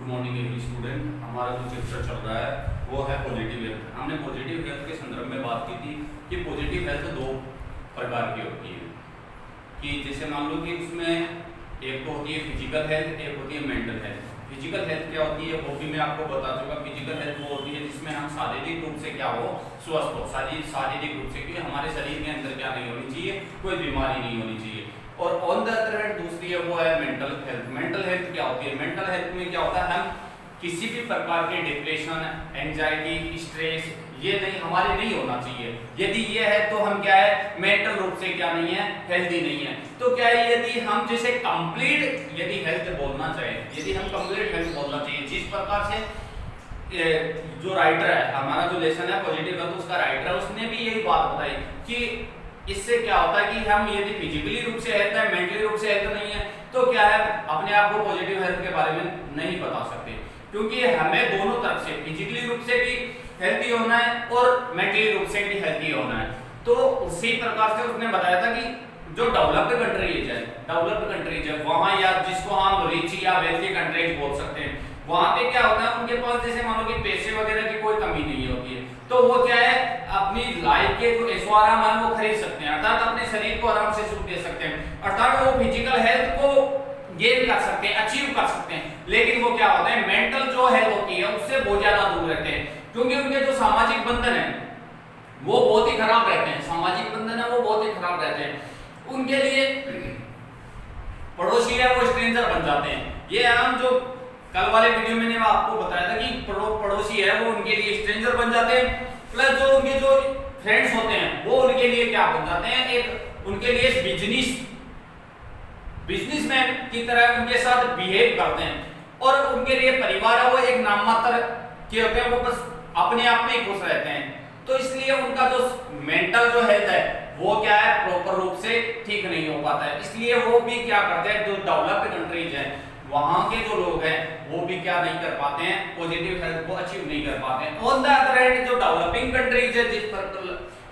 Good morning every student. हमारा जो chapter चल रहा है वो है पॉजिटिव हेल्थ। हमने पॉजिटिव हेल्थ के संदर्भ में बात की थी कि पॉजिटिव हेल्थ दो प्रकार की होती है, कि जैसे मान लो कि उसमें एक तो होती है फिजिकल हेल्थ, एक होती है मेंटल हेल्थ। फिजिकल हेल्थ क्या होती है वो भी मैं आपको बता चुका। फिजिकल हेल्थ वो होती है जिसमें हम शारीरिक रूप से क्या हो, स्वस्थ हो, शारीरिक रूप से, कि हमारे शरीर के अंदर क्या नहीं होनी चाहिए, कोई बीमारी नहीं होनी चाहिए। और ऑन द अदर हैंड दूसरी है वो है मेंटल हेल्थ। मेंटल हेल्थ क्या होती है? मेंटल हेल्थ में क्या होता है, हम किसी भी प्रकार के डिप्रेशन, एंजाइटी, स्ट्रेस ये नहीं हमारे नहीं होना चाहिए। यदि ये है तो हम क्या है, मेंटल रूप से क्या नहीं है, हेल्दी नहीं है। तो क्या है, यदि हम जैसे कंप्लीट यदि हेल्थ बोलना चाहें, यदि हम कंप्लीट हेल्थ बोलना चाहिए, जिस प्रकार से जो राइटर है, हमारा जो लेसन है पॉजिटिव हेल्थ, उसका राइटर है, उसने भी यही बात बताई कि इससे क्या होता है कि हम यदि फिजिकली रूप से हेल्थ है, मेंटली रूप से हेल्थ नहीं है, तो क्या है, अपने आप को पॉजिटिव हेल्थ के बारे में नहीं बता सकते, क्योंकि हमें दोनों तरफ से फिजिकली रूप से भी हेल्थी होना है और मेंटली रूप से भी हेल्थी होना है। तो उसी प्रकार से उसने बताया था कि जो डेवलप्ड कंट्रीज है वहां, या जिसको हम रिच या वेल्थी कंट्रीज बोल सकते हैं, वहां पे क्या होता है, उनके पास जैसे मान लो कि पैसे वगैरह की कोई कमी नहीं होती है, तो वो क्या है, अपनी लाइफ के जो ऐशो आराम है वो खरीद सकते हैं, अर्थात अपने शरीर को आराम से सुख दे सकते हैं, अर्थात वो फिजिकल हेल्थ को गेन कर सकते हैं, अचीव कर सकते हैं। लेकिन वो क्या होता है, मेंटल जो हेल्थ होती है उससे बहुत ज्यादा दूर रहते हैं, क्योंकि उनके जो सामाजिक बंधन है वो बहुत ही खराब रहते हैं। सामाजिक बंधन है वो बहुत ही खराब रहते हैं। उनके लिए पड़ोसी है वो स्ट्रेंजर बन जाते हैं। ये हम जो कल वाले वीडियो में मैंने आपको बताया था कि पड़ोसी है वो उनके लिए स्ट्रेंजर बन जाते हैं, प्लस जो उनके जो फ्रेंड्स होते हैं वो उनके लिए क्या बन जाते हैं, एक उनके लिए बिजनेसमैन की तरह उनके साथ बिहेव करते हैं, और उनके लिए परिवार है वो एक नाम मात्र के होते हैं, वो बस अपने आप में ही खुश रहते हैं। तो इसलिए उनका जो मेंटल जो हेल्थ है वो क्या है, प्रॉपर रूप से ठीक नहीं हो पाता है। इसलिए वो भी क्या करते हैं, जो डेवलप्ड कंट्रीज है वहां के जो लोग हैं वो भी क्या नहीं कर पाते हैं, पॉजिटिव हेल्थ को अचीव नहीं कर पाते हैं। ऑन द अदर हैंड जो डेवलपिंग कंट्रीज है,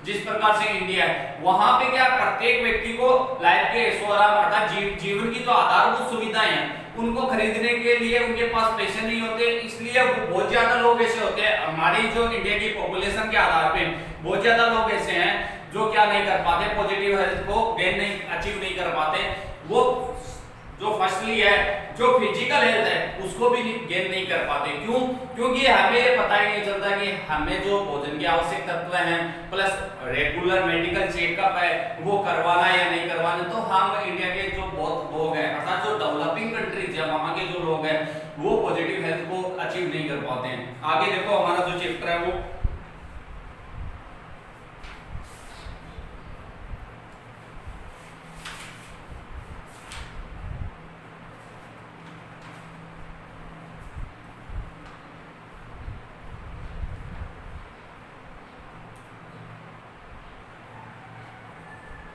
जिस प्रकार से इंडिया है, वहां पे क्या प्रत्येक व्यक्ति को लाइफ के ऐशो आराम अर्थात जीवन की जो आधारभूत सुविधाएं हैं उनको खरीदने के लिए उनके पास पैसे नहीं होते। इसलिए बहुत ज्यादा लोग ऐसे होते हैं, हमारी जो इंडिया की पॉपुलेशन के आधार पे बहुत ज्यादा लोग ऐसे हैं जो क्या नहीं कर पाते, पॉजिटिव हेल्थ को गेन नहीं, अचीव नहीं कर पाते। वो जो फर्स्टली है, जो फिजिकल हेल्थ है उसको भी गेन नहीं कर पाते। क्यों? क्योंकि हमें पता ही नहीं चलता कि हमें जो भोजन के आवश्यक तत्व हैं प्लस रेगुलर मेडिकल चेकअप है वो करवाना या नहीं करवाना। तो हम इंडिया के जो बहुत लोग हैं अर्थात जो डेवलपिंग कंट्रीज है वहां के जो लोग हैं वो पॉजिटिव हेल्थ को अचीव नहीं कर पाते हैं। आगे देखो हमारा जो चैप्टर है वो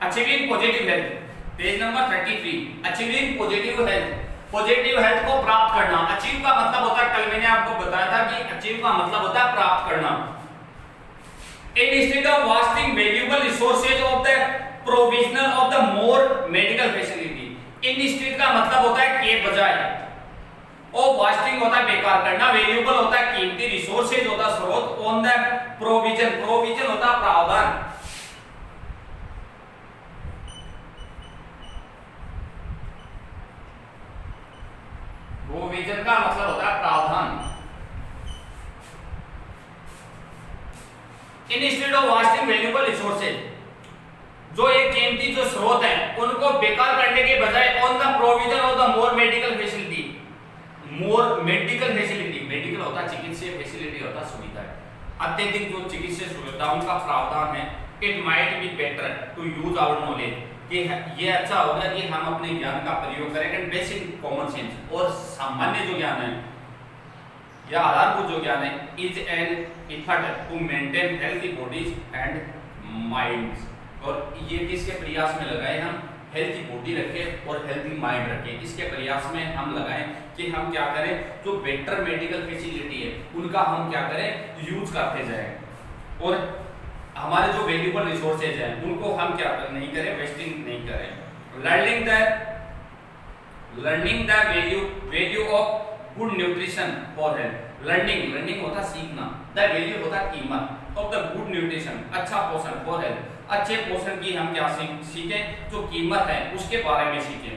achieving positive health, page number 33। Achieving positive health, positive health को प्राप्त करना। अचीव का मतलब होता है, कल मैंने आपको बताया था कि अचीव का मतलब होता है प्राप्त करना। Instead of wasting valuable resources of the provisional of the more medical facility. Instead का मतलब होता है के बजाय, और वास्टिंग होता है बेकार करना, वैल्यूएबल होता है कीमती, रिसोर्सेज होता है स्रोत, ऑन द प्रोविजन होता है प्रावधान। प्रोविजन का मतलब होता है प्रावधान। Instead of wasting valuable resources, जो एक कीमती जो स्रोत है उनको बेकार करने के बजाय on the provision of the more medical facility. Medical होता है चिकित्सीय, फैसिलिटी होता है सुविधा, अत्यधिक जो चिकित्सीय सुविधाओं का प्रावधान है। It might be better to use our knowledge, कि ये अच्छा होगा कि हम अपने ज्ञान का प्रयोग करें एंड बेसिक कॉमन सेंस, और सामान्य जो ज्ञान है या आधारभूत जो ज्ञान है, is an effort to maintain healthy bodies and minds. और ये किसके प्रयास में लगाए, हम हेल्थी बॉडी रखें और हेल्थी माइंड रखें। इसके प्रयास में हम लगाएं कि हम क्या करें, जो बेटर मेडिकल फैसिलिटी है उनका हम क्या करें, यूज करते जाएं, और हमारे जो वैल्यूएबल रिसोर्सेज हैं उनको हम क्या नहीं करें, वेस्टिंग नहीं करें। Learning the value of good nutrition for health. Learning, learning होता सीखना, द वैल्यू होता कीमत ऑफ द गुड न्यूट्रिशन, अच्छा पोषण फॉर हेल्थ, अच्छे पोषण की हम क्या सीखें, जो कीमत है उसके बारे में सीखें।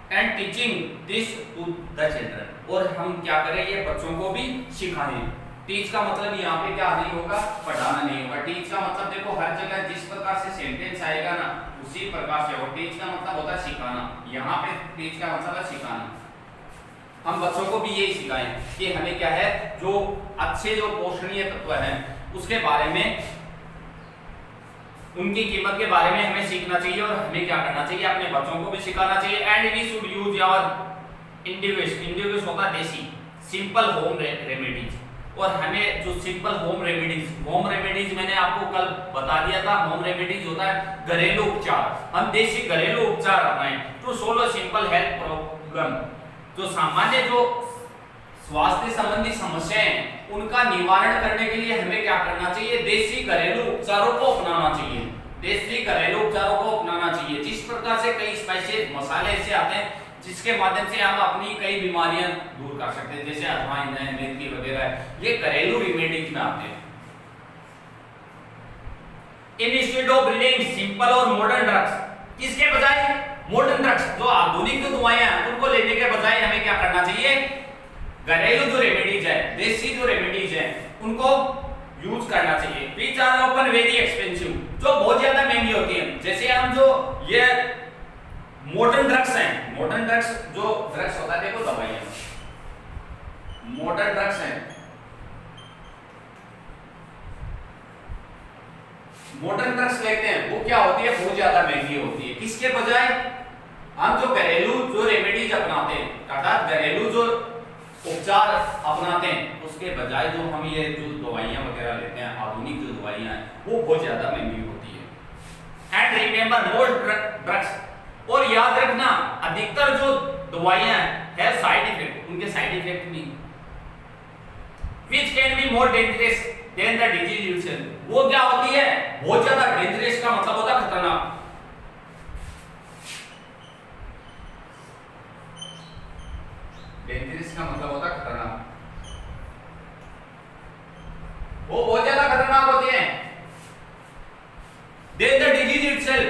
And teaching this to the children, और हम क्या करें, ये बच्चों को भी सिखाएं। टीच का मतलब यहाँ पे क्या नहीं होगा, पढ़ाना नहीं होगा। टीच का मतलब देखो हर जगह जिस प्रकार से सेंटेंस आएगा ना उसी प्रकार से हो। टीच का मतलब होता है सिखाना, यहाँ पे टीच का मतलब है सिखाना। हम बच्चों को भी यही सिखाएं कि हमें क्या है, जो अच्छे जो पोषणीय तत्व हैं उसके बारे में, उनकी कीमत के बारे में हमें सीखना चाहिए और हमें क्या करना चाहिए, अपने बच्चों को भी सिखाना चाहिए। And we should use our individual होता है देसी सिंपल होम रेमेडीज, और हमें जो सिंपल होम रेमेडीज मैंने आपको कल बता दिया था, होम रेमेडीज होता है घरेलू उपचार। हम देसी घरेलू उपचार अपनाएं to solve simple health problem, जो सामान्य जो स्वास्थ्य संबंधी समस्याएं हैं उनका निवारण करने के लिए हमें क्या करना चाहिए, देसी घरेलू उपचारों को अपनाना चाहिए। देसी घरेलू उपचारों को अपनाना चाहिए। जिस प्रकार से कई स्पाइसेस मसाले ऐसे आते हैं जिसके माध्यम से हम अपनी कई बीमारियां दूर कर सकते हैं, जैसे अजवाइन है, मेथी वगैरह है, ये घरेलू रेमेडीज में आते हैं। इंस्टेड ऑफ ब्रीडिंग सिंपल और मॉडर्न ड्रग्स, किसके बजाय मॉडर्न ड्रग्स, जो आधुनिक जो दवाएं हैं उनको लेने के बजाय हमें क्या करना चाहिए, घरेलू जो रेमेडीज है, देसी जो रेमेडीज है उनको यूज करना चाहिए। Which are often very expensive, जो बहुत ज्यादा महंगी होती है। जैसे हम जो ये मॉडर्न ड्रग्स हैं, मॉडर्न ड्रग्स जो ड्रग्स होता है, देखो दवाइयां मॉडर्न ड्रग्स हैं, मॉडर्न ड्रग्स लेते हैं वो क्या होती है, बहुत ज्यादा महंगी होती है। किसके बजाय हम जो घरेलू जो रेमेडीज अपनाते हैं, अर्थात घरेलू जो उपचार अपनाते हैं, उसके बजाय जो हम ये जो दवाइयां वगैरह लेते हैं, आधुनिक जो दवाइयां हैं वो बहुत ज्यादा महंगी होती है। एंड रिमेंबर मोस्ट ड्रग्स, और याद रखना अधिकतर जो दवाइयां है साइड इफेक्ट, उनके साइड इफेक्ट नहीं, which can be more dangerous than the disease itself, वो क्या होती है, बहुत ज्यादा डेंजरस का मतलब होता है खतरनाक। डेंजरस का मतलब होता है खतरनाक, वो बहुत ज्यादा खतरनाक होती है। then the disease itself,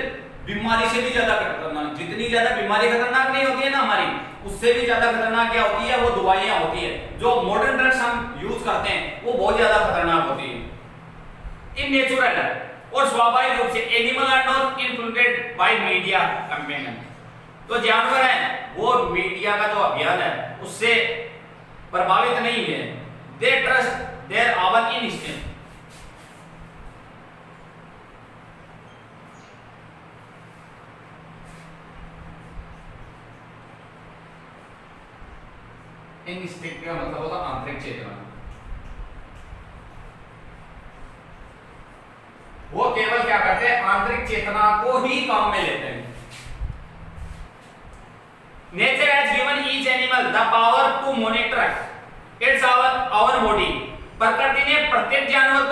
बीमारी से भी ज्यादा खतरनाक, जितनी ज्यादा बीमारी खतरनाक नहीं होती है ना हमारी, उससे भी ज्यादा खतरनाक क्या होती है, वो दवाइयां होती है। जो मॉडर्न ड्रग्स हम यूज करते हैं वो बहुत ज्यादा खतरनाक होती है। इन नेचुरल और स्वाभाविक रूप से animal are not influenced by media campaign, तो जानवर है वो मीडिया का जो अभियान है उससे प्रभावित नहीं है। They trust their our instinct, instinct का मतलब होता है आंतरिक चेतना, वो केवल क्या करते हैं, आंतरिक चेतना को ही काम में लेते हैं। Nature has given each animal the power to monitor its our body, प्रकृति ने प्रत्येक जानवर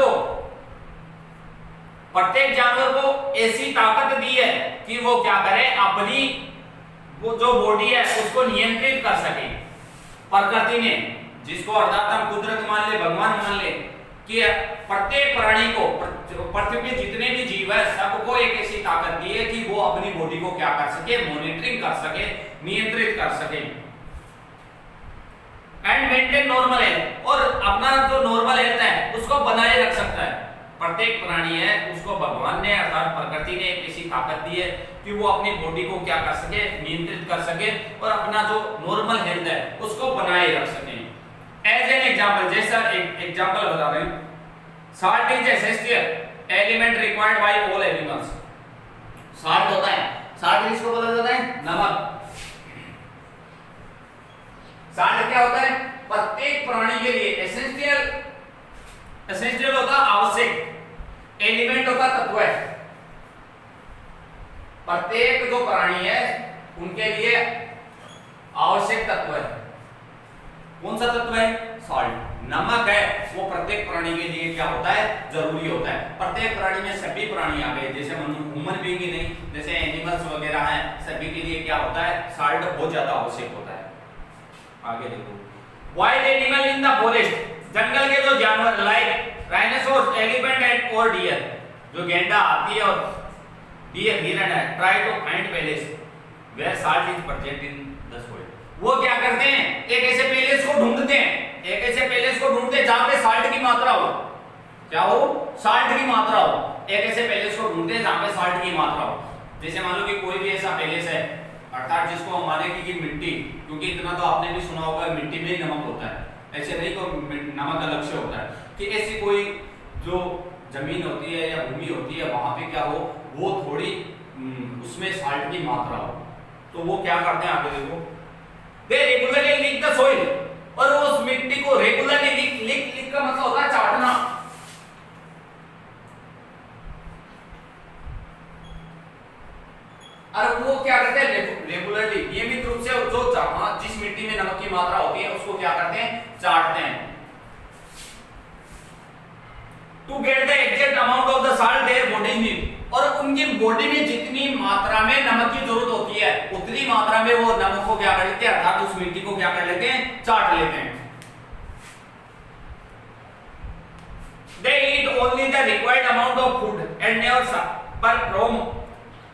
को ऐसी ताकत दी है कि वो क्या करे, अपनी वो जो बॉडी है उसको नियंत्रित कर सके। प्रकृति ने, जिसको अर्थात हम कुदरत मान ले, भगवान मान ले, कि प्रत्येक प्राणी को, पृथ्वी पे जितने भी जीव है सबको एक ऐसी ताकत दी है कि वो अपनी बॉडी को क्या कर सके, मॉनिटरिंग कर सके, नियंत्रित कर सके। एंड मेंटेन नॉर्मल हेल्थ, और अपना जो नॉर्मल हेल्थ है उसको बनाए रख सकता है। प्रत्येक प्राणी है उसको भगवान ने अर्थात प्रकृति ने एक ऐसी ताकत दी है कि वो अपनी बॉडी को क्या कर सके, नियंत्रित कर सके और अपना जो नॉर्मल हेल्थ है उसको बनाए रख सके। एज एन एग्जांपल, जैसा एक एग्जांपल बता रहे हैं, salt is essential element required by all animals. Salt होता है, साल्ट किसको बोला जाता है, नमक। साल्ट क्या होता है, प्रत्येक प्राणी के लिए एसेंशियल होता आवश्यक, एलिमेंट होता तत्व है। प्रत्येक जो प्राणी है उनके लिए आवश्यक तत्व है। कौन सा तत्व है, सॉल्ट, नमक है, वो प्रत्येक प्राणी के लिए क्या होता है, जरूरी होता है। प्रत्येक प्राणी में सभी प्राणी आ गए, जैसे ह्यूमन बीइंग ही नहीं, जैसे एनिमल्स वगैरह हैं, सभी के लिए क्या होता है, सॉल्ट बहुत ज्यादा आवश्यक होता है। आगे देखो, wild animal in the forest, जंगल के जो जानवर लाइक राइनोसोरस, एलिफेंट एंड और डियर, जो गेंडा हाथी और डियर हिरन है, try to find places where salt is present in the soil. वो क्या करते हैं, एक ऐसे पैलेस को ढूंढते हैं, एक ऐसे पैलेस को ढूंढते हैं जहां पे साल्ट की मात्रा हो, क्या हो, साल्ट की मात्रा हो, एक ऐसे पैलेस को ढूंढते हैं जहां पे साल्ट की मात्रा हो। जैसे मान लो कि कोई भी ऐसा पैलेस है, अर्थात जिसको हम माने कि मिट्टी, क्योंकि इतना तो आपने भी सुना होगा मिट्टी में ही नमक होता है, ऐसे नहीं तो नमक अलग से होता है, कि ऐसी कोई जो जमीन होती है या भूमि होती है वहां पे क्या हो, वो थोड़ी उसमें साल्ट की मात्रा हो, तो वो क्या करते हैं, आगे देखो, दे रेगुलरली लिक द सॉइल, और उस मिट्टी को रेगुलरली लिक का मतलब होता है चाटना, और वो क्या करते हैं, रेगुलरली नियमित रूप से जो जिस मिट्टी में नमक की मात्रा होती है उसको क्या करते हैं, चाटते हैं, to get the exact amount of the salt their body need, और उनकी बॉडी में जितनी मात्रा में नमक की जरूरत होती है उतनी मात्रा में वो नमक को क्या कर लेते हैं, अर्थात उस मिट्टी को क्या कर लेते हैं, चाट लेते हैं। They eat only the required amount of food and never suffer from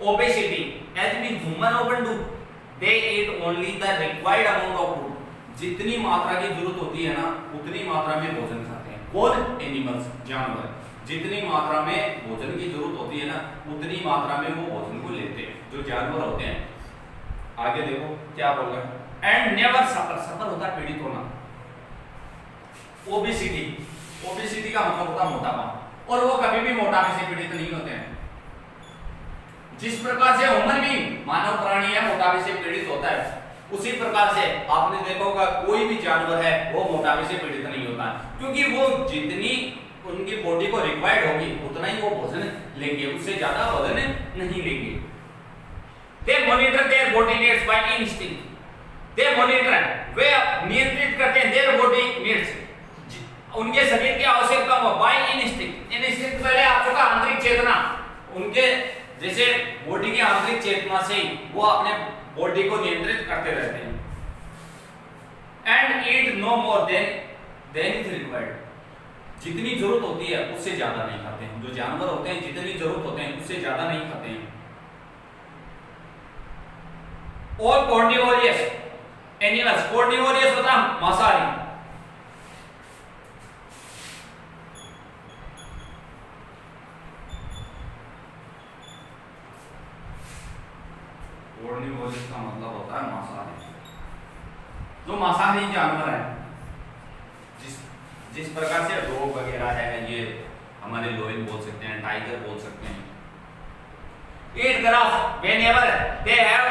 obesity as we human often do. They eat only the required amount of food. जितनी मात्रा की जरूरत होती है ना उतनी मात्रा में भोजन खाते हैं। कौन, एनिमल्स, जानवर, जितनी मात्रा में भोजन की जरूरत होती है ना उतनी मात्रा में वो भोजन को लेते हैं, जो जानवर होते हैं। आगे देखो क्या बोल रहा है, एंड नेवर सफर, सफर होता है पीड़ित होना, ओबेसिटी, ओबेसिटी का मतलब होता है मोटापा, और वो कभी भी मोटापे से पीड़ित नहीं होते हैं। जिस प्रकार से ह्यूमन बीइंग, मानव प्राणी है, मोटापे से पीड़ित होता है, उसी प्रकार से आपने देखा होगा कोई भी जानवर है वो मोटापे से पीड़ित नहीं होता, क्योंकि वो जितनी उनकी बॉडी को रिक्वायर्ड होगी उतना ही वो भोजन लेंगे, उससे ज्यादा भोजन नहीं लेंगे। They monitor their body needs by instinct. They monitor, वे नियंत्रित करते हैं their body needs, उनके शरीर की आवश्यकता को by instinct। instinct पहले आ चुका आंतरिक चेतना, उनके जैसे बॉडी की आंतरिक चेतना से ही वो अपने बॉडी को नियंत्रित करते रहते हैं। And eat no more than is required, जितनी जरूरत होती है उससे ज्यादा नहीं खाते हैं। जो जानवर होते हैं जितनी जरूरत होते हैं उससे ज्यादा नहीं खाते हैं। और कार्निवोरस एनिमल्स, कार्निवोरस होता है मांसाहारी, कार्निवोरस का मतलब होता है मांसाहारी, जो मांसाहारी जानवर है, जिस प्रकार से डॉग वगैरह है, ये हमारे लोयन बोल सकते हैं, टाइगर बोल सकते हैं। Eat grass whenever they have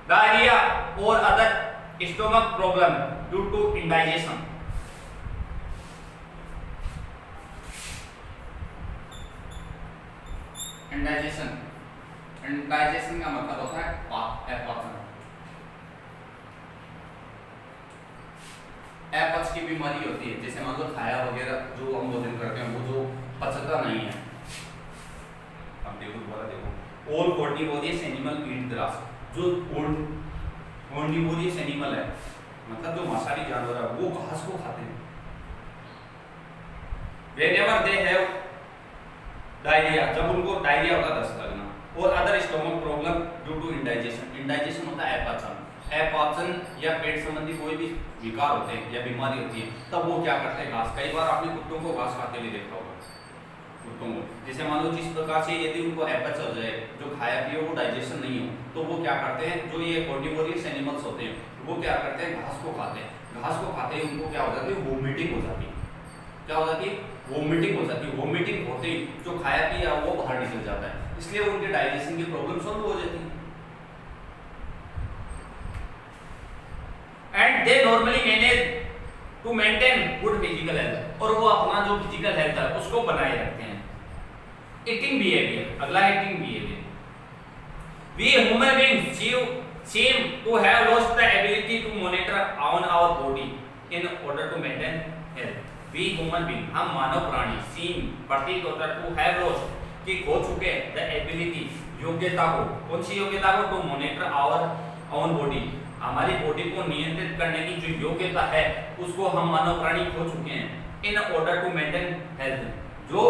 diarrhea or other stomach problem due to indigestion. indigestion का मतलब होता है पाचन। अपच की बीमारी होती है, जैसे मान लो खाया वगैरह जो हम भोजन करते हैं वो जो पचता नहीं है। अब देखो दोबारा देखो, all carnivorous animal eat grass, जो कार्निवोरस एनिमल है मतलब जो मांसाहारी जानवर है वो घास को खाते हैं। व्हेनेवर दे हैव डायरिया, जब उनको डायरिया होता है दस्त लगना, और other stomach problem due to indigestion, indigestion होता है अपचन, अपाचन या पेट संबंधी कोई भी विकार होते हैं या बीमारी होती है तब वो क्या करते हैं, घास। कई बार आपने कुत्तों को घास खाते हुए देखा होगा, कुत्तों को, जैसे मान लो जिस प्रकार से यदि उनको अपच हो जाए, जो खाया पिया वो डाइजेशन नहीं हो, तो वो क्या करते हैं, जो ये कार्निवोरस एनिमल्स होते हैं वो क्या करते हैं, घास को खाते हैं। घास को खाते ही उनको क्या हो जाती है, वोमिटिंग हो जाती है। क्या हो जाती है, वोमिटिंग हो जाती है। वोमिटिंग होते ही जो खाया पिया वो बाहर निकल जाता है, इसलिए उनके डाइजेशन की प्रॉब्लम सॉल्व हो जाती है। And they normally manage to maintain good physical health, और वो अपना जो फिजिकल हेल्थ है उसको बनाए रखते हैं। Eating behavior, अगला eating behavior, we human beings seem to have lost the ability to monitor on our body in order to maintain health. We human being, हम मानव प्राणी, seem प्रतीत होता है, to have lost कि खो चुके the ability, योग्यता को, कौन सी योग्यता को, to monitor our own body, हमारी बॉडी को नियंत्रित करने की जो योग्यता है उसको हम मानव प्राणी खो चुके हैं in order to maintain health, जो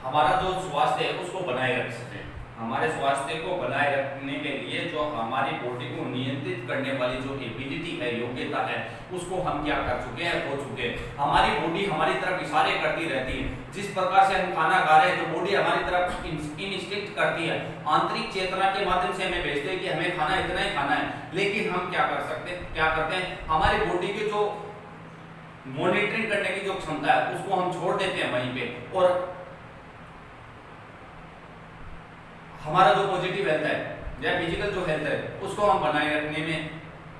हमारा जो स्वास्थ्य है उसको बनाए रख सके। हमारे स्वास्थ्य को बनाए रखने के लिए जो हमारी बॉडी को नियंत्रित करने वाली जो एबिलिटी है, योग्यता है, उसको हम क्या कर चुके हैं, खो चुके हैं। हमारी बॉडी हमारी तरफ इशारे करती रहती है, जिस प्रकार से हम खाना खा रहे हैं तो बॉडी हमारी तरफ इंस्टिंक्ट करती है, आंतरिक चेतना के माध्यम से हमें भेजते हैं कि हमें खाना इतना ही खाना है। लेकिन हम क्या करते हैं, हमारी बॉडी की जो मॉनिटरिंग करने की जो क्षमता है उसको हम छोड़ देते हैं वहीं पे, और हमारा जो पॉजिटिव हेल्थ है या फिजिकल जो हेल्थ है उसको हम बनाए रखने में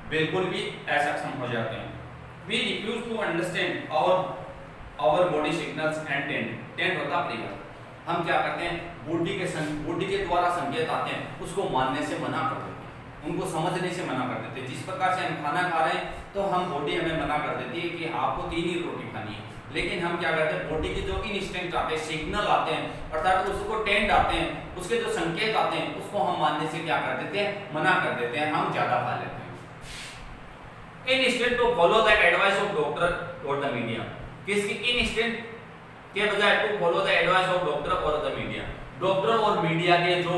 बिल्कुल भी असक्षम हो जाते हैं। We refuse to understand our body signals and tend होता परिवर्तन। हम क्या करते हैं, बॉडी के द्वारा संकेत आते हैं उसको मानने से मना कर देते हैं, उनको समझने से मना कर देते हैं। जिस प्रकार से हम खाना खा रहे हैं तो हम बॉडी हमें मना कर देती है कि आपको 3 ही रोटी खानी है, लेकिन हम क्या करते हैं, बॉडी के जो इंस्टिंक्ट आते हैं, सिग्नल आते हैं, अर्थात उसको टेंड आते हैं, उसके जो संकेत आते हैं उसको हम मानने से क्या कर देते हैं, मना कर देते हैं, हम ज्यादा खा लेते हैं। Instead to follow the advice of doctor और द मीडिया, किसकी इंस्टेंट के बजाय to follow the advice of doctor और द मीडिया, डॉक्टर और मीडिया के जो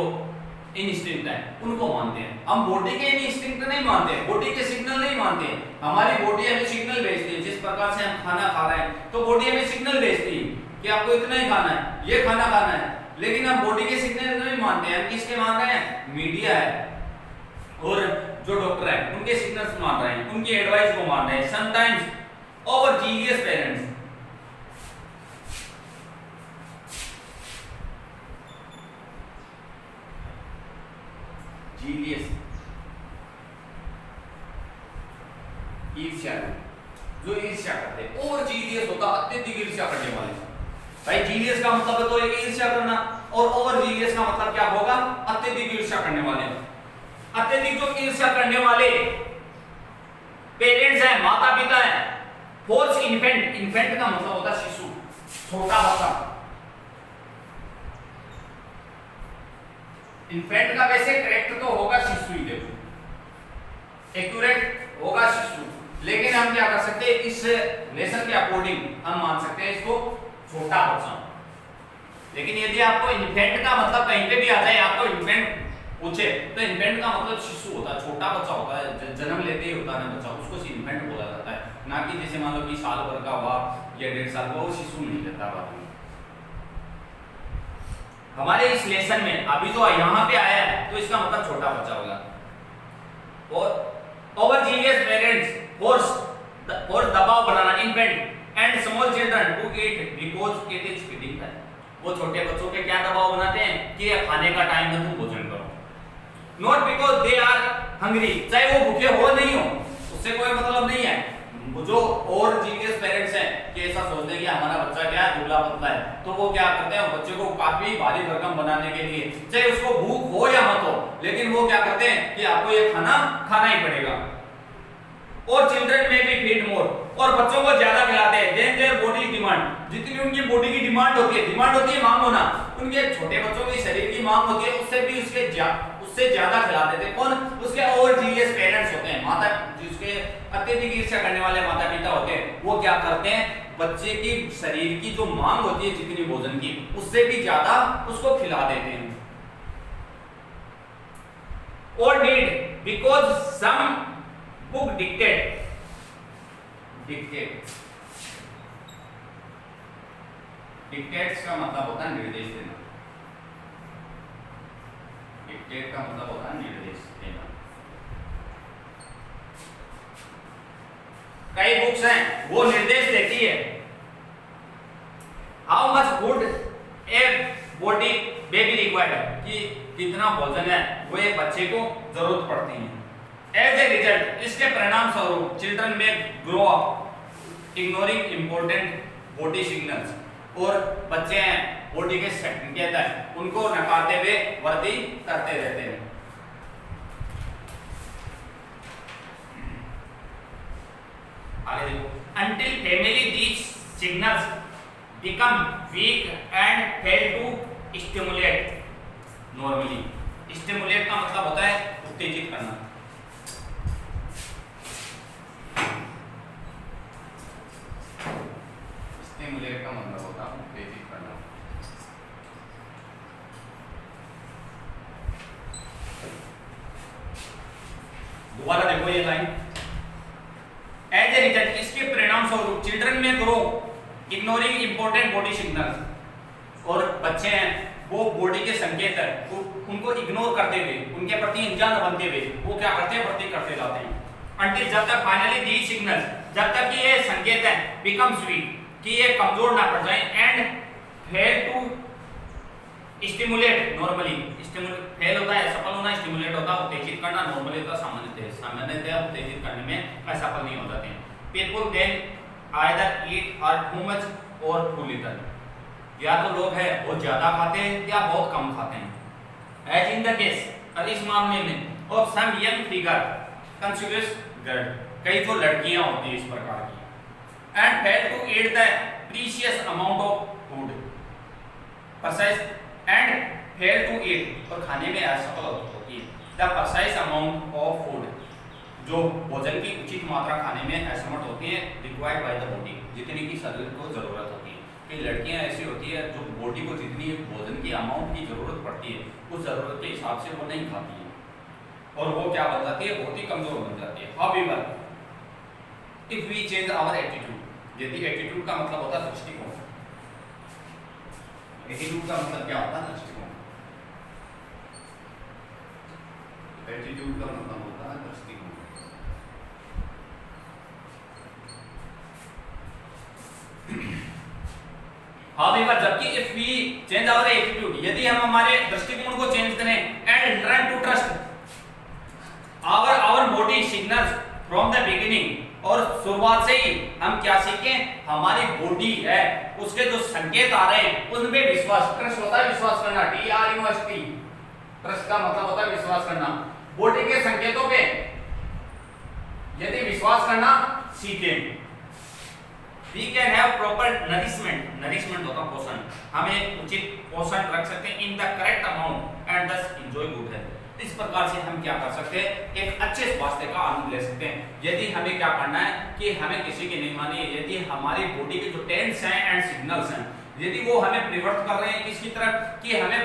इंस्टिंक्ट है उनको मानते हैं। हम बॉडी के इंस्टिंक्ट नहीं मानते, बॉडी के सिग्नल नहीं मानते। हमारी बॉडी हमें सिग्नल भेजती है, जिस प्रकार से हम खाना खा रहे हैं तो बॉडी हमें सिग्नल भेजती है कि आपको इतना ही खाना है, ये खाना खाना है, लेकिन हम बॉडी के सिग्नल नहीं मानते हैं। हम किसके मान रहे हैं, मीडिया है और जो डॉक्टर है उनके सिग्नल्स मान रहे हैं, उनकी एडवाइस को मान रहे हैं। Sometimes over genius parents, genius ईर्ष्या, जो ईर्ष्या करते हैं, ओवर जीनियस होता अत्यधिक ईर्ष्या करने वाले। भाई जीनियस का मतलब तो एक ईर्ष्या करना, और ओवर जीनियस का मतलब क्या होगा, अत्यधिक ईर्ष्या करने वाले। अत्यधिक जो ईर्ष्या करने वाले पेरेंट्स हैं, माता पिता हैं। फोर्स इन्फेंट, इन्फेंट का मतलब होता है शिशु, छोटा बच्चा। इन्फेंट का वैसे करेक्ट तो होगा शिशु ही, देखो एक्यूरेट होगा शिशु, लेकिन हम क्या कर सकते हैं, इस लेसन के अकॉर्डिंग हम मान सकते हैं इसको छोटा बच्चा। लेकिन यदि आपको इन्फेंट का मतलब कहीं पे भी आ जाए, आपको इन्फेंट पूछे तो इन्फेंट का मतलब शिशु होता है, छोटा बच्चा होता है, जन्म लेते ही होता है बच्चा, उसको इन्फेंट बोला जाता है। ना कि जैसे मान लो कि साल भर का हुआ या 1.5 साल का, वो शिशु नहीं लेता बाद में। हमारे इस लेसन में अभी जो यहाँ पे आया है तो इसका मतलब छोटा बच्चा होगा। और ओवर जीनियस पेरेंट्स फोर्स दबाव बनाना infant and small children to eat because it is feeding time. वो छोटे बच्चों पे क्या दबाव बनाते हैं कि खाने का टाइम है, तुम भोजन करो। Not because they are hungry, चाहे वो भूखे हो नहीं हो, उससे कोई मतलब नहीं है। जो और जीनियस पेरेंट्स हैं कि ऐसा सोचते हैं कि हमारा बच्चा क्या है, दुबला पतला है, तो वो क्या करते हैं, बच्चे को काफी भारी भरकम बनाने के लिए, चाहे उसको भूख हो या मत हो, लेकिन वो क्या करते हैं कि आपको ये खाना खाना ही पड़ेगा। और चिल्ड्रन में भी फीड मोर, और बच्चों को ज्यादा खिलाते हैं देन देयर बॉडी डिमांड, जितनी उनकी बॉडी की डिमांड होती है मांग होना, उनके छोटे बच्चों की शरीर की मांग होती है, उससे भी उससे ज्यादा खिला देते हैं। कौन, उसके ओवर जीनियस पेरेंट्स होते हैं, माता जिसके अत्यधिक ईर्ष्या करने वाले माता पिता होते हैं। वो क्या करते हैं, बच्चे की शरीर की जो मांग होती है जितनी भोजन की, उससे भी ज्यादा उसको खिला देते हैं। और need because some book dictate dictates का मतलब होता है निर्देश देना। डिक्टेट का मतलब होता है निर्देश देना। कई बुक्स हैं वो निर्देश देती है how much food a body baby required, कि कितना भोजन है वो एक बच्चे को जरूरत पड़ती है। एज ए रिजल्ट, इसके परिणाम स्वरूप चिल्ड्रन में grow up ignoring important body signals, और बच्चे हैं बॉडी के संकेत है उनको नकारते हुए वृद्धि करते रहते हैं। आगे देखो, until family these signals become weak and fail to stimulate normally। stimulate का मतलब होता है उत्तेजित करना। मतलब होता है उत्तेजित करना। दोबारा देखो ये लाइन, एज ए रिजल्ट, इसके परिणाम स्वरूप चिल्ड्रन में grow ignoring important body signals, और बच्चे हैं वो बॉडी के संकेत है उनको इग्नोर करते हुए, उनके प्रति अनजान बनते हुए वो क्या करते हैं, वृद्धि करते जाते हैं। अंटिल जब तक फाइनली दी सिग्नल्स, जब तक कि ये संकेत है बिकम्स वीक, कि ये कमजोर ना पड़ जाए, and fail to stimulate normally, fail होता है सफल होना, स्टिमुलेट होता है उत्तेजित करना, नॉर्मली होता है सामान्यतः उत्तेजित करने में असफल नहीं हो जाते हैं। पीपल देन आइदर ईट और टू मच और टू लिटल, या तो लोग हैं बहुत ज्यादा खाते हैं या बहुत कम खाते हैं। एज इन द केस, और इस मामले में of some young figure considers girl, कई जो लड़कियां होती हैं इस प्रकार की, and fail to eat the precious amount of food precise, and fail to eat, और खाने में असफल होती है the precise amount of food, जो भोजन की उचित मात्रा खाने में असमर्थ होती है, रिक्वायर्ड बाय द बॉडी, जितनी की शरीर को जरूरत होती है। कई लड़कियां ऐसी होती है जो बॉडी को जितनी भोजन की अमाउंट की जरूरत पड़ती है उस जरूरत के हिसाब से वो नहीं खाती है, और वो क्या बन जाती है, बहुत ही कमजोर बन जाती है। However if we change our attitude, यदि एटीट्यूड का मतलब होता है दृष्टिकोण, एटीट्यूड का मतलब क्या होता है, दृष्टिकोण, एटीट्यूड का मतलब होता है दृष्टिकोण। हाउएवर जबकि if we change our attitude, यदि हम हमारे दृष्टिकोण को चेंज करें, and learn to trust our body signals from the beginning, और शुरुआत से ही हम क्या सीखें, हमारी बॉडी है उसके जो संकेत आ रहे हैं उनमें विश्वास, ट्रस्ट होता है विश्वास करना, TRUST, ट्रस्ट का मतलब होता है विश्वास करना, बॉडी के संकेतों पे यदि विश्वास करना सीखें। We can have proper nourishment, nourishment होता है पोषण, हमें उचित पोषण रख सकते हैं in the correct amount and thus enjoy good health। इस प्रकार से हम क्या कर सकते हैं, एक अच्छे स्वास्थ्य का आनंद ले सकते हैं। यदि हमें क्या करना है कि हमें किसी की नहीं मानी, यदि हमारी बॉडी के जो टेंस हैं एंड सिग्नल्स हैं, यदि वो हमें प्रिवर्ट कर रहे हैं किसकी तरफ कि हमें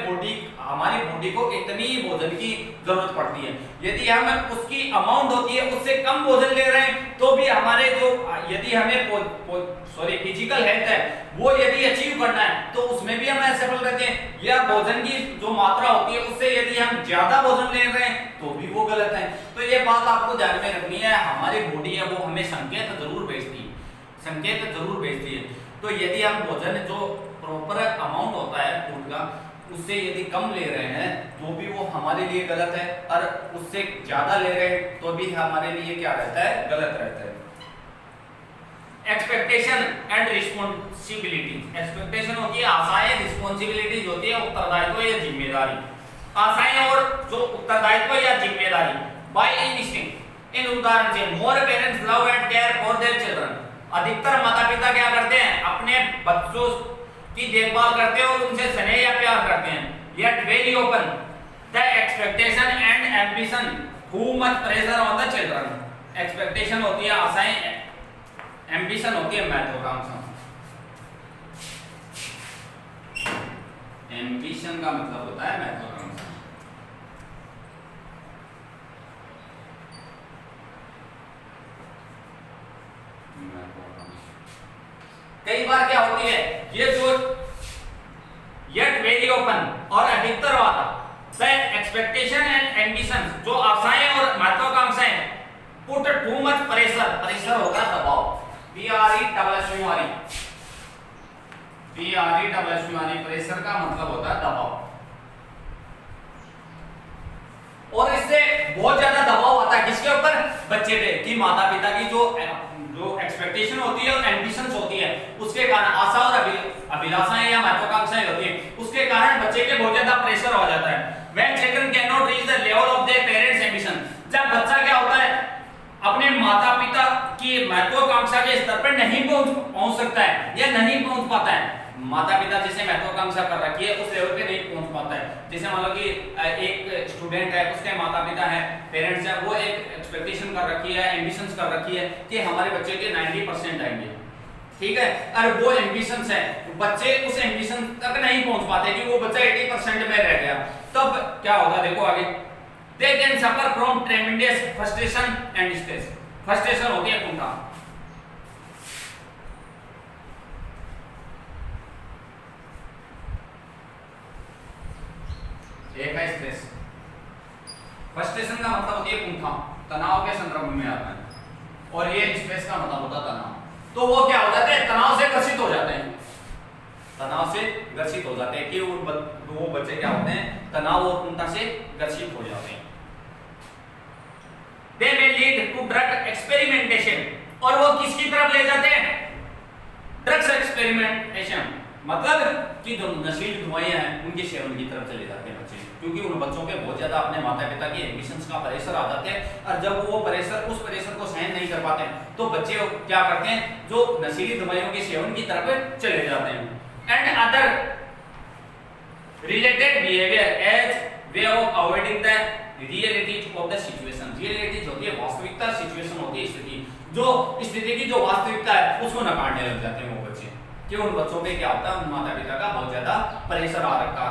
हमारी बॉडी को इतनी भोजन की जरूरत पड़ती है, यदि हम उसकी अमाउंट होती है उससे कम भोजन ले रहे हैं, तो भी हमारे जो यदि हमें फिजिकल हेल्थ है वो यदि अचीव करना है तो उसमें भी हम असफल रहते हैं, या भोजन की जो मात्रा होती है उससे यदि हम ज्यादा भोजन ले रहे हैं तो भी वो गलत है। तो ये बात आपको ध्यान में रखनी है, हमारी बॉडी है वो हमें संकेत जरूर भेजती है, संकेत जरूर भेजती है। तो यदि हम भोजन जो प्रॉपर अमाउंट होता है फूड का उससे यदि कम ले रहे हैं तो भी वो हमारे लिए गलत है, और उससे ज्यादा ले रहे हैं तो भी हमारे लिए क्या रहता है, गलत रहता है। एक्सपेक्टेशन एंड रिस्पॉन्सिबिलिटीज, एक्सपेक्टेशन होती है आशाएं, रिस्पॉन्सिबिलिटीज होती है उत्तरदायित्व या जिम्मेदारी। आशाएं और जो उत्तरदायित्व या जिम्मेदारी, बाय इंस्टिंक्ट, इन उदाहरण से more parents love and care for their children, अधिकतर माता पिता क्या करते हैं, अपने बच्चों की देखभाल करते हैं और उनसे स्नेह या प्यार करते हैं। Yet very open the expectation and ambition who much pressure on the children, expectation होती है आशाएं, एम्बिशन होती है महत्वाकांक्षा। एम्बिशन का मतलब होता है महत्वाकांक्षा। कई बार क्या होती है ये जो येट वेरी ओपन और अधिकतर वाला द एक्सपेक्टेशन एंड एम्बिशन, जो आशाएं और महत्वाकांक्षाएं put too much pressure, pressure होगा दबाव, प्रेशर का मतलब होता है दबाव, और इससे बहुत ज्यादा दबाव आता है किसके ऊपर, बच्चे पे, कि माता पिता की जो एक्सपेक्टेशन होती है और एम्बिशंस होती है उसके कारण, आशा और अभिलाषाएं या महत्वाकांक्षाएं होती है, उसके कारण बच्चे के बहुत ज्यादा प्रेशर हो जाता है। When children cannot reach the level of their parents' ambition, जब बच्चा क्या होता है अपने माता पिता की महत्वाकांक्षा के स्तर पर नहीं पहुंच सकता है या नहीं पहुंच पाता है, माता पिता जिसे महत्वाकांक्षा कर रखी है उस लेवल पे नहीं पहुंच पाता है। जैसे मान लो कि एक स्टूडेंट है, उसके माता पिता है, पेरेंट्स है, वो एक एक्सपेक्टेशन कर रखी है, एम्बिशंस कर रखी है कि हमारे बच्चे के 90% आएंगे, ठीक है। और वो एम्बिशंस है, बच्चे उस एम्बिशन तक नहीं पहुंच पाते कि वो बच्चा 80% में रह गया, तब क्या होगा देखो आगे, they can suffer from ट्रेमेंडस frustration and stress. Frustration होती है कुंठा, एक है स्ट्रेस। फ्रस्ट्रेशन का मतलब होती है कुंठा, तनाव के संदर्भ में आता है, और ये स्ट्रेस का मतलब होता है तनाव। तो वो क्या हो जाते हैं, तनाव से ग्रसित हो जाते हैं, तनाव से ग्रसित हो जाते हैं कि वो बच्चे क्या होते हैं, तनाव और कुंठा से ग्रसित हो जाते हैं। They may lead to drug experimentation, और वो किसकी तरफ ले जाते हैं, ड्रग्स एक्सपेरिमेंटेशन, मतलब कि जो नशीली दवाएं हैं उनके सेवन की तरफ चले जाते हैं बच्चे, क्योंकि उन बच्चों पे बहुत ज्यादा अपने माता पिता की एम्बिशंस का प्रेशर आ जाते हैं, और जब वो प्रेशर उस प्रेशर को सहन नहीं कर पाते हैं तो बच्चे क्या करते हैं, जो नशीली दवाइयों के सेवन की तरफ चले जाते हैं। And other related behaviour as way of avoiding the realities of the situation. Realities होती है वास्तविकता, सिचुएशन होती है स्थिति, जो स्थिति की जो वास्तविकता है उसको नकारने लग जाते हैं वो बच्चे, कि उन बच्चों पे क्या होता है, उन माता पिता का बहुत ज्यादा प्रेशर आ रखा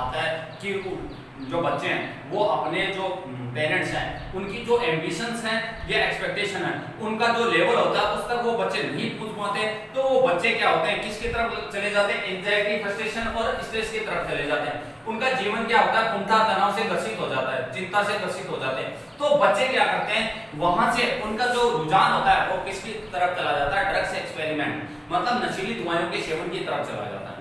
आता है कि जो बच्चे हैं वो अपने जो पेरेंट्स हैं उनकी जो एम्बिशंस हैं या एक्सपेक्टेशन है उनका जो लेवल होता है उस तक वो बच्चे नहीं पहुंच पाते, तो वो बच्चे क्या होते हैं, किसकी तरफ चले जाते हैं, एंजाइटी, फ्रस्ट्रेशन और स्ट्रेस की तरफ चले जाते हैं। उनका जीवन क्या होता है, कुंठा, तनाव से ग्रसित हो जाता है, चिंता से ग्रसित हो जाते हैं। तो बच्चे क्या करते हैं, वहां से उनका जो रुझान होता है वो किसकी तरफ चला जाता है, ड्रग्स एक्सपेरिमेंट, मतलब नशीली दवाइयों के सेवन की तरफ चला जाता है।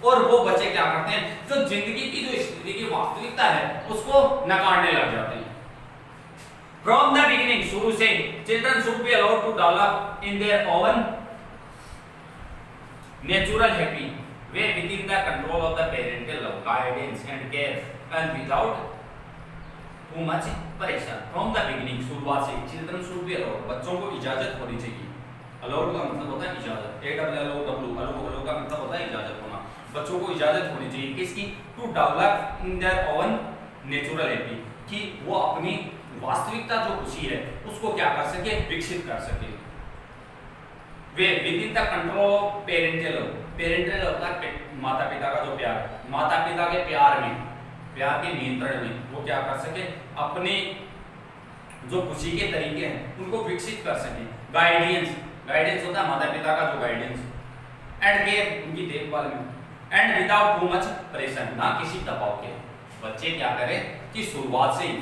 और वो बच्चे क्या करते हैं, जो जिंदगी की जो स्थिति की वास्तविकता है उसको नकारने लग जाते हैं। From the beginning, शुरू से children should be allowed to develop in their own natural happy way within the control of the parental love, guidance and care and without too much pressure. From the beginning, शुरुआत से children should be allowed, बच्चों को इजाजत होनी चाहिए। allowed का मतलब होता है इजाजत, allowed का मतलब होता है इजाजत होना। बच्चों को इजाजत होनी चाहिए किसकी, to develop in their own natural happy, कि वो अपनी वास्तविकता जो खुशी है उसको क्या कर सके, विकसित कर सके। Way with in the control of parental love, parental होता है माता पिता का जो प्यार, माता पिता के प्यार में, प्यार के नियंत्रण में वो क्या कर सके, अपने जो खुशी के तरीके हैं उनको विकसित कर सके। गाइडेंस, गाइडेंस होता है माता पिता का जो गाइडेंस, एंड केयर, उनकी देखभाल में, and without to much pressure, ना किसी दबाव के। बच्चे क्या करें कि शुरुआत से ही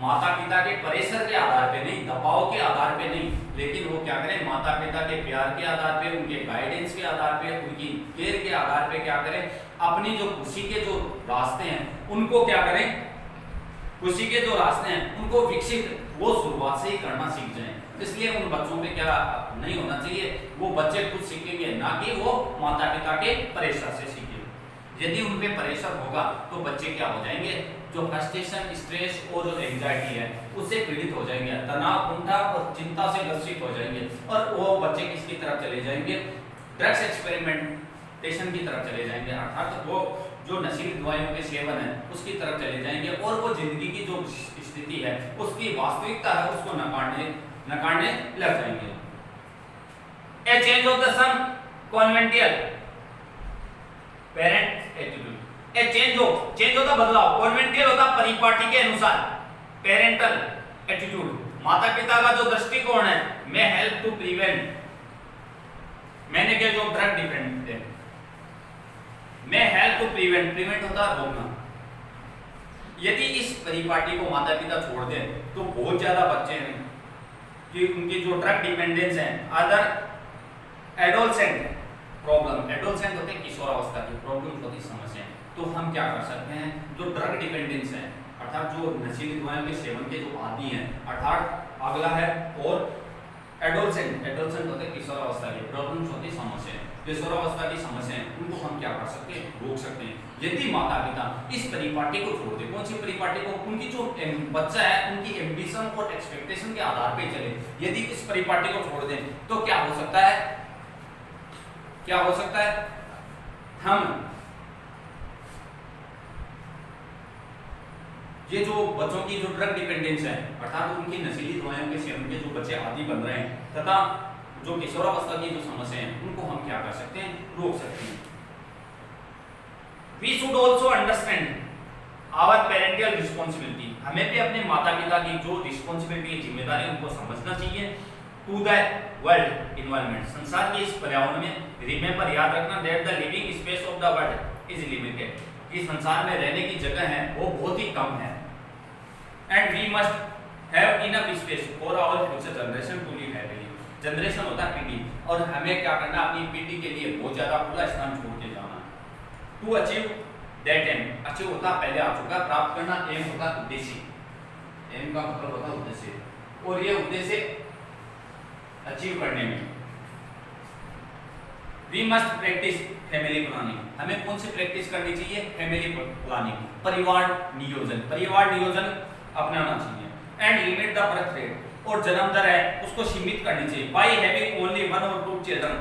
माता पिता के प्रेशर के आधार पे नहीं, दबाव के आधार पे नहीं, लेकिन वो क्या करें, माता पिता के प्यार के आधार पे, उनके गाइडेंस के आधार पे, उनकी केयर के आधार पे क्या करें, अपनी जो खुशी के जो रास्ते हैं उनको क्या करें, खुशी के जो रास्ते हैं उनको विकसित वो शुरुआत से ही करना सीख जाएं। इसलिए उन बच्चों पे क्या नहीं होना चाहिए, वो बच्चे खुद सीखेंगे, ना कि वो माता पिता के प्रेशर से सीखेंगे। यदि उन पे प्रेशर होगा तो बच्चे क्या हो जाएंगे, जो फ्रस्ट्रेशन, स्ट्रेस और जो एंजाइटी है उससे पीड़ित हो जाएंगे, तनाव, कुंठा और चिंता से ग्रसित हो जाएंगे, और वो बच्चे किसकी तरफ चले जाएंगे, ड्रग्स एक्सपेरिमेंटेशन की तरफ चले जाएंगे, अर्थात वो जो नशीली दवाइयों के सेवन है उसकी तरफ चले जाएंगे, और वो जिंदगी की जो स्थिति है उसकी वास्तविकता है उसको नकारने लग जाएंगे। A change of the some conventional parent attitude, a change होता बदलाव, कॉन्वेंटियल होता परिपाटी के अनुसार, पेरेंटल एटीट्यूड माता पिता का जो दृष्टिकोण है, मैं हेल्प टू प्रिवेंट, मैंने क्या जो ड्रग डिपेंडेंट है, मैं हेल्प टू प्रिवेंट, प्रिवेंट होता है रोकना। यदि इस परिपाटी को माता पिता छोड़ दें तो बहुत ज्यादा बच्चे हैं कि उनकी जो ड्रग डिपेंडेंस है, अदर एडोलसेंट प्रॉब्लम, एडोलसेंट होते हैं किशोरावस्था की प्रॉब्लम होती समस्या, तो हम क्या कर सकते हैं, जो ड्रग डिपेंडेंस है अर्थात जो नशीली दवाइयों के सेवन के जो आदी हैं, अर्थात अगला है और एडोलसेंट, एडोलसेंट होते हैं किशोरावस्था की प्रॉब्लम्स होती समस्या, किशोरावस्था की समस्या उनको हम क्या कर सकते हैं, रोक सकते हैं। यदि माता पिता इस परिपाटी को छोड़ दे, कौन सी परिपाटी को, उनकी जो बच्चा है उनकी एम्बिशन और एक्सपेक्टेशन के आधार पे चले, यदि इस परिपाटी को छोड़ दें तो क्या हो सकता है, क्या हो सकता है, हम ये जो बच्चों की जो ड्रग डिपेंडेंस है अर्थात उनकी नशीली दवाइयों के सेवन के जो बच्चे आदी बन रहे हैं तथा जो किशोरावस्था की जो समस्या है उनको हम क्या कर सकते हैं, रोक सकते हैं। We should also understand our parental responsibility, हमें भी अपने माता पिता की जो रिस्पॉन्सिबिलिटी है, जिम्मेदारी, उनको समझना चाहिए। टू द वर्ल्ड इन्वायरमेंट, संसार के इस पर्यावरण में। रिमेंबर, याद रखना, that the living space of the world is limited, कि संसार में रहने की जगह है वो बहुत ही कम है। And we must have enough space for our future generation to live happily, generation होता है पीढ़ी, और हमें क्या करना, अपनी पीढ़ी के लिए बहुत ज्यादा खुला स्थान छोड़ के जाना। To achieve that aim, achieve होता पहले आ चुका, प्राप्त करना, एम होता उद्देश्य, एम का मतलब होता उद्देश्य, और ये उद्देश्य अचीव करने में we must practise family planning, हमें कौन सी प्रैक्टिस करनी चाहिए, फैमिली प्लानिंग, परिवार नियोजन, परिवार नियोजन अपनाना चाहिए। And limit the birth rate, और जन्म दर है उसको सीमित करनी चाहिए। By having only 1 or 2 children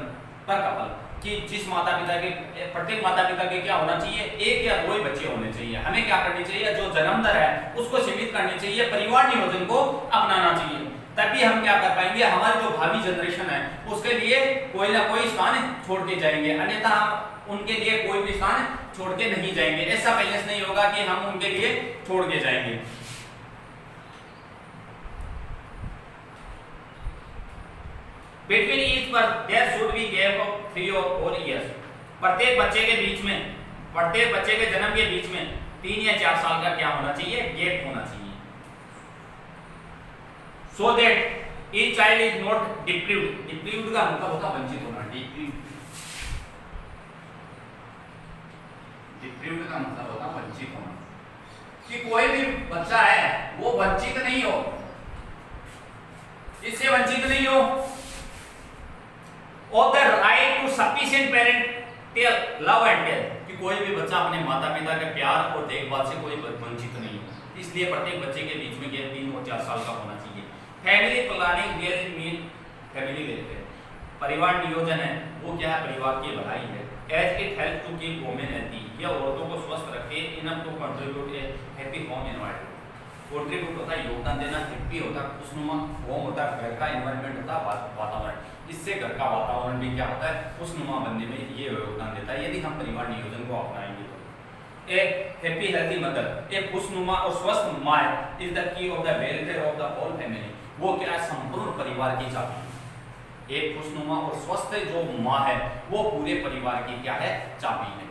पर कपल, कि जिस माता पिता के, प्रत्येक माता पिता के क्या होना चाहिए, 1 या 2 ही बच्चे होने चाहिए। हमें क्या करनी चाहिए, जो जन्म दर है उसको सीमित करनी चाहिए, परिवार नियोजन को अपनाना चाहिए, तभी हम क्या कर पाएंगे, हमारी जो भावी जनरेशन है उसके लिए कोई ना कोई स्थान छोड़ के जाएंगे, अन्यथा हम उनके लिए कोई भी स्थान छोड़ के नहीं जाएंगे। ऐसा बैलेंस नहीं होगा कि हम उनके लिए छोड़ के जाएंगे। Between each birth there should be gap of 3 or 4 years, प्रत्येक बच्चे के बीच में, प्रत्येक बच्चे के जन्म के बीच में 3 या 4 साल का क्या होना चाहिए, गैप होना चाहिए। So that each child is not deprived, deprived का मतलब होता वंचित होना, deprived का मतलब होता वंचित होना, कि कोई भी बच्चा है वो वंचित नहीं हो, इससे वंचित नहीं हो, of the right to sufficient parent love and care, कि कोई भी बच्चा अपने माता पिता के प्यार और देखभाल से कोई वंचित नहीं हो, इसलिए प्रत्येक बच्चे के बीच में गैप 3 और 4 साल का होना चाहिए। Family planning really mean family welfare, परिवार नियोजन है वो क्या है, परिवार की भलाई है। As it help to keep women healthy, यह औरतों को स्वस्थ रखे, enough to contribute a happy home environment, contribute होता है योगदान देना, हैप्पी होता है खुशनुमा, होम होता है घर का, एनवायरनमेंट होता है वातावरण, इससे घर का वातावरण भी क्या होता है, खुशनुमा बनने में ये योगदान देता है यदि हम परिवार नियोजन को अपनाएंगे तो। एक हैप्पी हेल्थी मदर, एक खुशनुमा और स्वस्थ माँ is the key of the welfare of the whole family, वो क्या है, संपूर्ण परिवार की चाबी। एक खुशनुमा और स्वस्थ जो माँ है वो पूरे परिवार की क्या है, चाबी है।